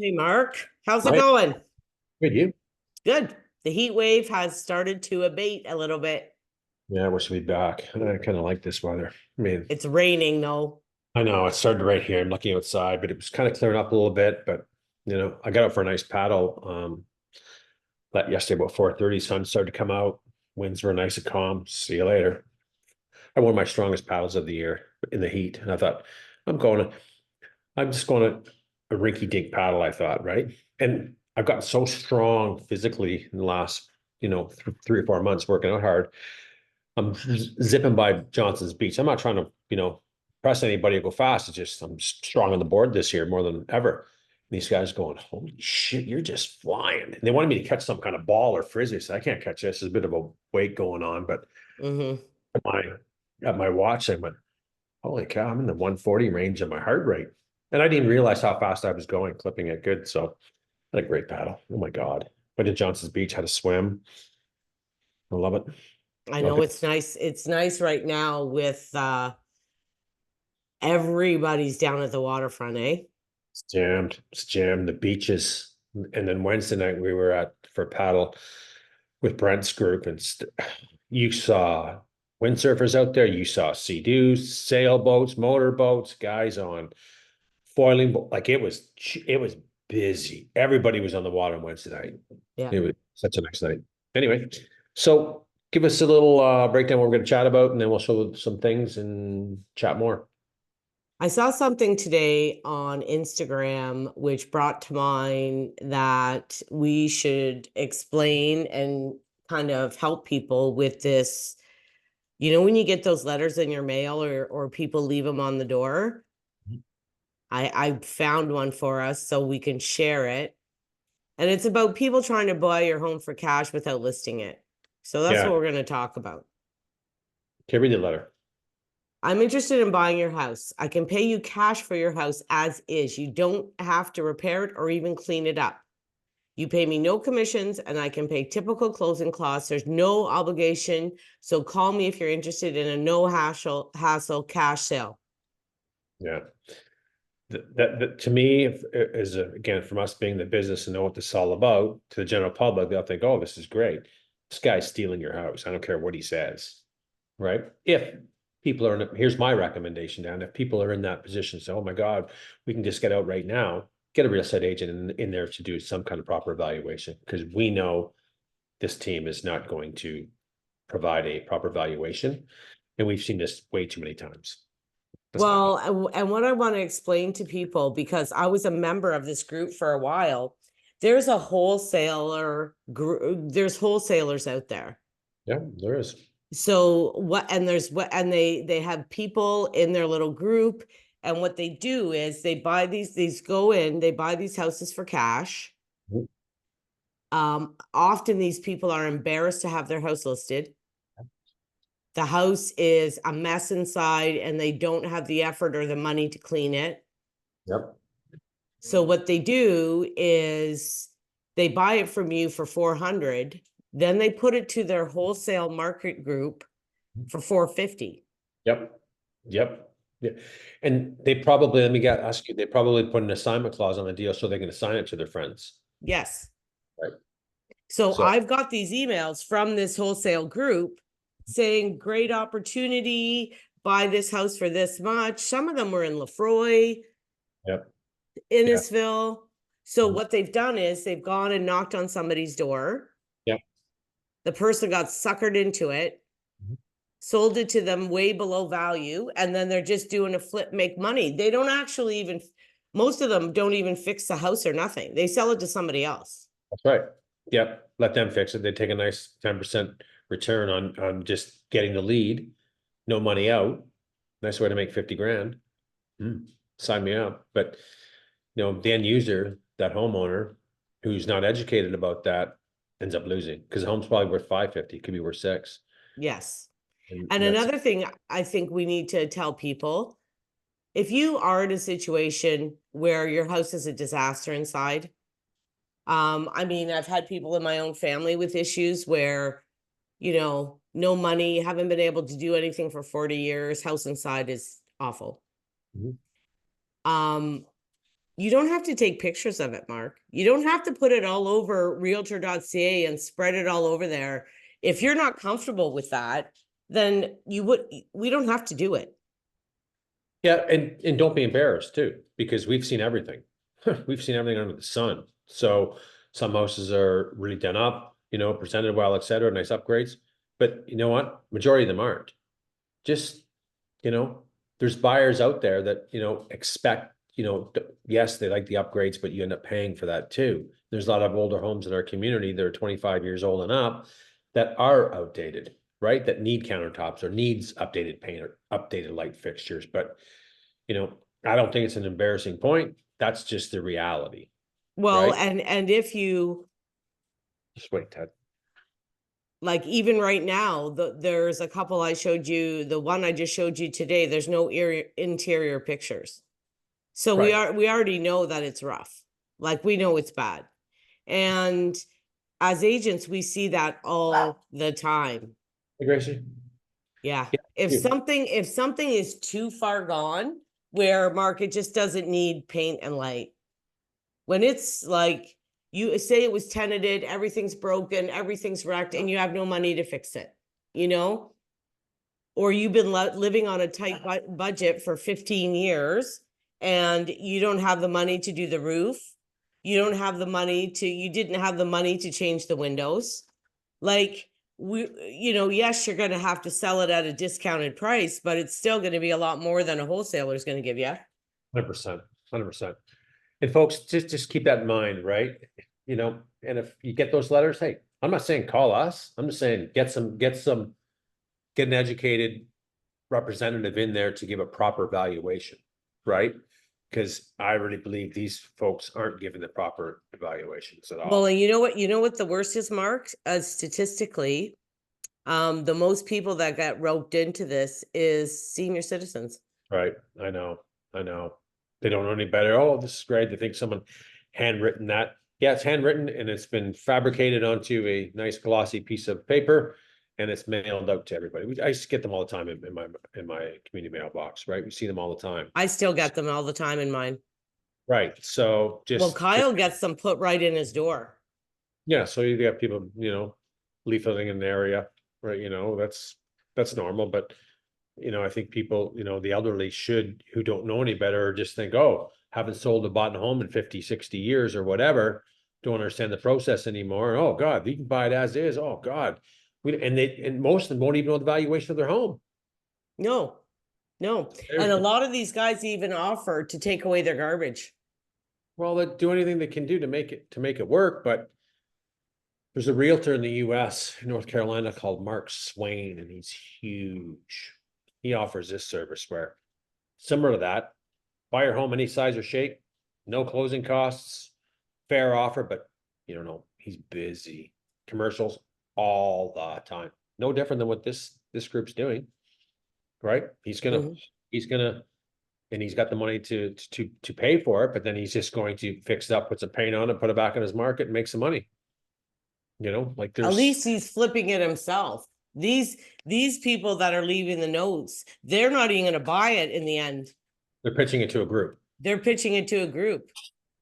Hey, Mark, how's it Right. going? Good, you? Good. The heat wave has started to abate a little bit. Yeah, I wish we'd be back. I kind of like this weather. I mean, It's raining though. I know it started right here. I'm looking outside, but it was kind of clearing up a little bit. But I got out for a nice paddle. That yesterday about 4:30, sun started to come out. Winds were nice and calm. See you later. I wore my strongest paddles of the year in the heat, and I thought, I'm going to, I'm just going to a rinky dink paddle. I thought, right? And I've gotten so strong physically in the last, 3 or 4 months working out hard. I'm zipping by Johnson's Beach. I'm not trying to, press anybody to go fast. It's just I'm strong on the board this year more than ever. And these guys going, holy shit, you're just flying. And they wanted me to catch some kind of ball or frisbee. So I can't catch this. There's a bit of a weight going on, but Mm-hmm. at my at my watch, I went, holy cow, I'm in the 140 range of my heart rate. And I didn't realize how fast I was going, clipping it good. So I had a great paddle. Oh my God. Went to Johnson's Beach, had a swim. I love it. I Love know it. it's nice. It's nice right now with everybody's down at the waterfront, eh? It's jammed. It's jammed. The beaches. And then Wednesday night we were at for paddle with Brent's group, and you saw windsurfers out there. You saw sea-doos, sailboats, motorboats, guys on foiling. Like it was busy. Everybody was on the water on Wednesday night. Yeah. It was such a nice night. Anyway, so give us a little breakdown what we're going to chat about, and then we'll show some things and chat more. I saw something today on Instagram which brought to mind that we should explain and kind of help people with this. You know, when you get those letters in your mail or people leave them on the door, I found one for us so we can share it. And it's about people trying to buy your home for cash without listing it. So that's what Yeah. we're going to talk about. Okay, read the letter. I'm interested in buying your house. I can pay you cash for your house as is. You don't have to repair it or even clean it up. You pay me no commissions and I can pay typical closing costs. There's no obligation. So call me if you're interested in a no hassle cash sale. Yeah. That to me is again from us being in the business and know what this is all about to the general public, they'll think, oh, this is great. This guy's stealing your house. I don't care what he says, right? If people are here's my recommendation, Dan. If people are in that position, say, oh my God, we can just get out right now, get a real estate agent in there to do some kind of proper evaluation because we know this team is not going to provide a proper valuation. And we've seen this way too many times. That's my thought. Well, and what I want to explain to people, because I was a member of this group for a while, there's a wholesaler group, there's wholesalers out there. Yeah, there is. So they have people in their little group, and what they do is they buy these go in, they buy these houses for cash. Mhm. Often these people are embarrassed to have their house listed. The house is a mess inside and they don't have the effort or the money to clean it. Yep. So what they do is they buy it from you for 400, then they put it to their wholesale market group for 450. Yep. Yep. Yeah. And they probably, let me ask you, they probably put an assignment clause on the deal so they can assign it to their friends. Yes. Right. So So, I've got these emails from this wholesale group saying, great opportunity, buy this house for this much. Some of them were in Lefroy, yep. Yeah. Innisfil. So Mhm. what they've done is they've gone and knocked on somebody's door. Yep. The person got suckered into it, Mhm. sold it to them way below value, and then they're just doing a flip, make money. They don't actually even, most of them don't even fix the house or nothing. They sell it to somebody else. That's right. Yep. Let them fix it. They take a nice 10% return on just getting the lead, no money out. Nice way to make 50 grand. Sign me up. But the end user, that homeowner who's not educated about that ends up losing because the home's probably worth 550, it could be worth six. Yes. And And that's another thing I think we need to tell people, if you are in a situation where your house is a disaster inside, I mean, I've had people in my own family with issues where, no money, haven't been able to do anything for 40 years, house inside is awful. Mhm. Um, You don't have to take pictures of it, Mark. You don't have to put it all over realtor.ca and spread it all over there. If you're not comfortable with that, then we don't have to do it. Yeah, and don't be embarrassed too, because we've seen everything. We've seen everything under the sun. So some houses are really done up, presented well, et cetera, nice upgrades. But you know what? Majority of them aren't. Just, you know, there's buyers out there that, expect, yes, they like the upgrades, but you end up paying for that too. There's a lot of older homes in our community that are 25 years old and up that are outdated, right? That need countertops or needs updated paint or updated light fixtures. But, I don't think it's an embarrassing point. That's just the reality, Well, right? and if you Just wait, Ted. like, even right now, there's a couple I showed you, the one I just showed you today, there's no interior pictures. So Right. we already know that it's rough. Like, we know it's bad. And as agents, we see that all the time. Hey, Gracie. Yeah. Yeah. If you- something is too far gone, where market just doesn't need paint and light. When it's like, you say it was tenanted, everything's broken, everything's wrecked, and you have no money to fix it, or you've been living on a tight budget for 15 years and you don't have the money to do the roof. You didn't have the money to change the windows. Like, yes, you're going to have to sell it at a discounted price, but it's still going to be a lot more than a wholesaler is going to give you. 100%, 100%. And folks, just keep that in mind, right? And if you get those letters, hey, I'm not saying call us. I'm just saying get an educated representative in there to give a proper valuation, right? Because I really believe these folks aren't given the proper evaluations at Well, all. and you know what the worst is, Mark? Statistically, the most people that got roped into this is senior citizens. Right. I know. I know. They don't know any better. Oh, this is great. They think someone handwritten that. Yeah, it's handwritten and it's been fabricated onto a nice glossy piece of paper and it's mailed out to everybody. I used to get them all the time in my community mailbox, right? We see them all the time. I still get them all the time in mine. Right. So Well, just Kyle gets them put right in his door. yeah, so you got people, leafleting in the area, right? That's normal, but I think people, the elderly who don't know any better, or just think, oh, haven't sold or bought a home in 50, 60 years or whatever, don't understand the process anymore. Oh God, you can buy it as is. Oh God. And most of them won't even know the valuation of their home. No, no. And a lot of these guys even offer to take away their garbage. Well, they do anything they can do to make it work, but there's a realtor in the US, North Carolina, called Mark Swain, and he's huge. He offers this service where, similar to that, buy your home any size or shape, no closing costs, fair offer, but you don't know, he's busy. Commercials all the time. No different than what this group's doing, right? He's gonna, and he's got the money to pay for it, but then he's just going to fix it up, put some paint on it, put it back in his market, and make some money. Like At there's least he's flipping it himself. These people that are leaving the notes, they're not even going to buy it in the end. they're pitching it to a group. They're pitching it to a group.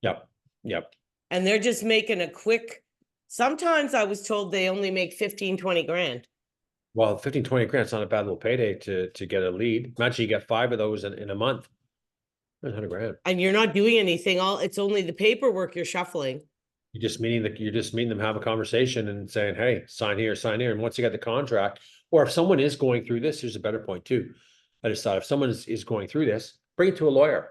Yep. Yep. And they're just making a quick. Sometimes I was told they only make 15, 20 grand. Well, 15, 20 grand, it's not a bad little payday to get a lead. Imagine you get 5 of those in a month. 100 grand. And you're not doing anything. It's only the paperwork you're shuffling. You're just meeting them, have a conversation and saying, hey, sign here, sign here. And once you get the contract, or if someone is going through this, here's a better point too. I just thought if someone is going through this, bring it to a lawyer.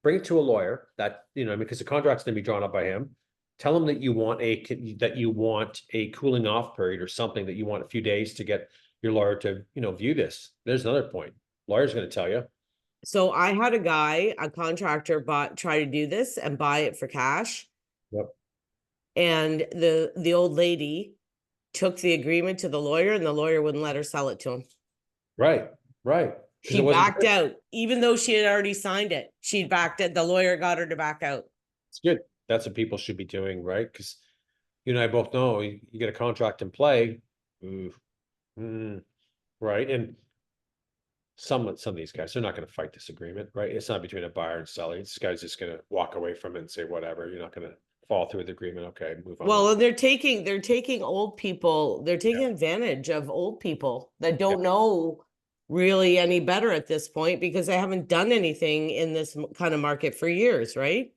Bring it to a lawyer that, because the contract's gonna be drawn up by him. Tell him that you want a cooling off period or something, that you want a few days to get your lawyer to, view this. There's another point. Lawyer's gonna tell you. So I had a contractor try to do this and buy it for cash. Yep. And the old lady took the agreement to the lawyer and the lawyer wouldn't let her sell it to him. Right. She backed out, even though she had already signed it. She backed it. The lawyer got her to back out. It's good. That's what people should be doing, right? Because you and I both know you get a contract in play. Right. And some of these guys, they're not gonna fight this agreement, right? It's not between a buyer and seller. This guy's just gonna walk away from it and say, whatever, you're not gonna fall through the agreement. Okay, move on. Well, and they're taking old people, they're taking advantage of old people that Yeah. don't know really any better at this point because they haven't done anything in this kind of market for years, right?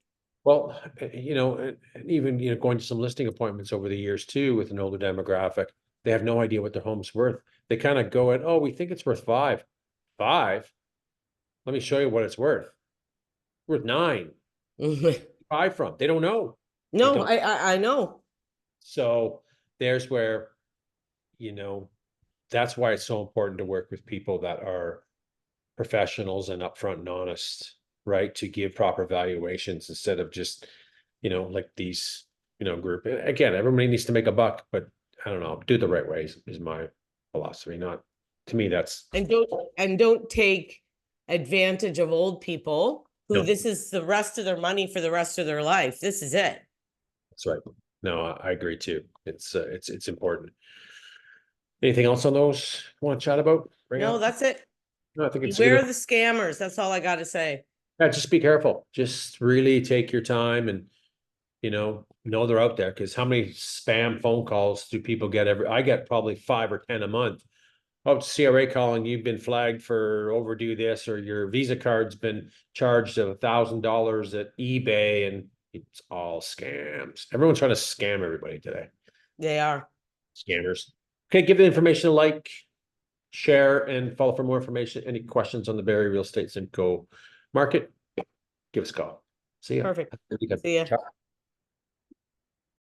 Well, and even, going to some listing appointments over the years too, with an older demographic, they have no idea what their home's worth. They kind of go at, oh, we think it's worth 5. 5? Let me show you what it's worth. Worth 9. Buy from. They don't know. They No, don't. I know. So there's where, you know, that's why it's so important to work with people that are professionals and upfront and honest, right? To give proper valuations instead of just, like these, group. Again, everybody needs to make a buck, but I don't know, do it the right way is my philosophy. Not to me, that's And don't take advantage of old people who no, this is the rest of their money for the rest of their life. This is it. that's right. No, I agree too. It's important. Anything else on those you want to chat about? Bring No, up? that's it. No, I think it's Beware good. of the scammers. That's all I got to say. Yeah, just be careful. Just really take your time and, know they're out there, because how many spam phone calls do people get I get probably 5 or 10 a month. Oh, CRA calling, you've been flagged for overdue this, or your Visa card's been charged $1,000 at eBay, and it's all scams. Everyone's trying to scam everybody today. They are. Scammers. Okay, give the information a like, share, and follow for more information. Any questions on the Barrie Real Estate Simcoe market? Give us a call. See ya. Perfect. Have a good weekend. See ya. Ciao.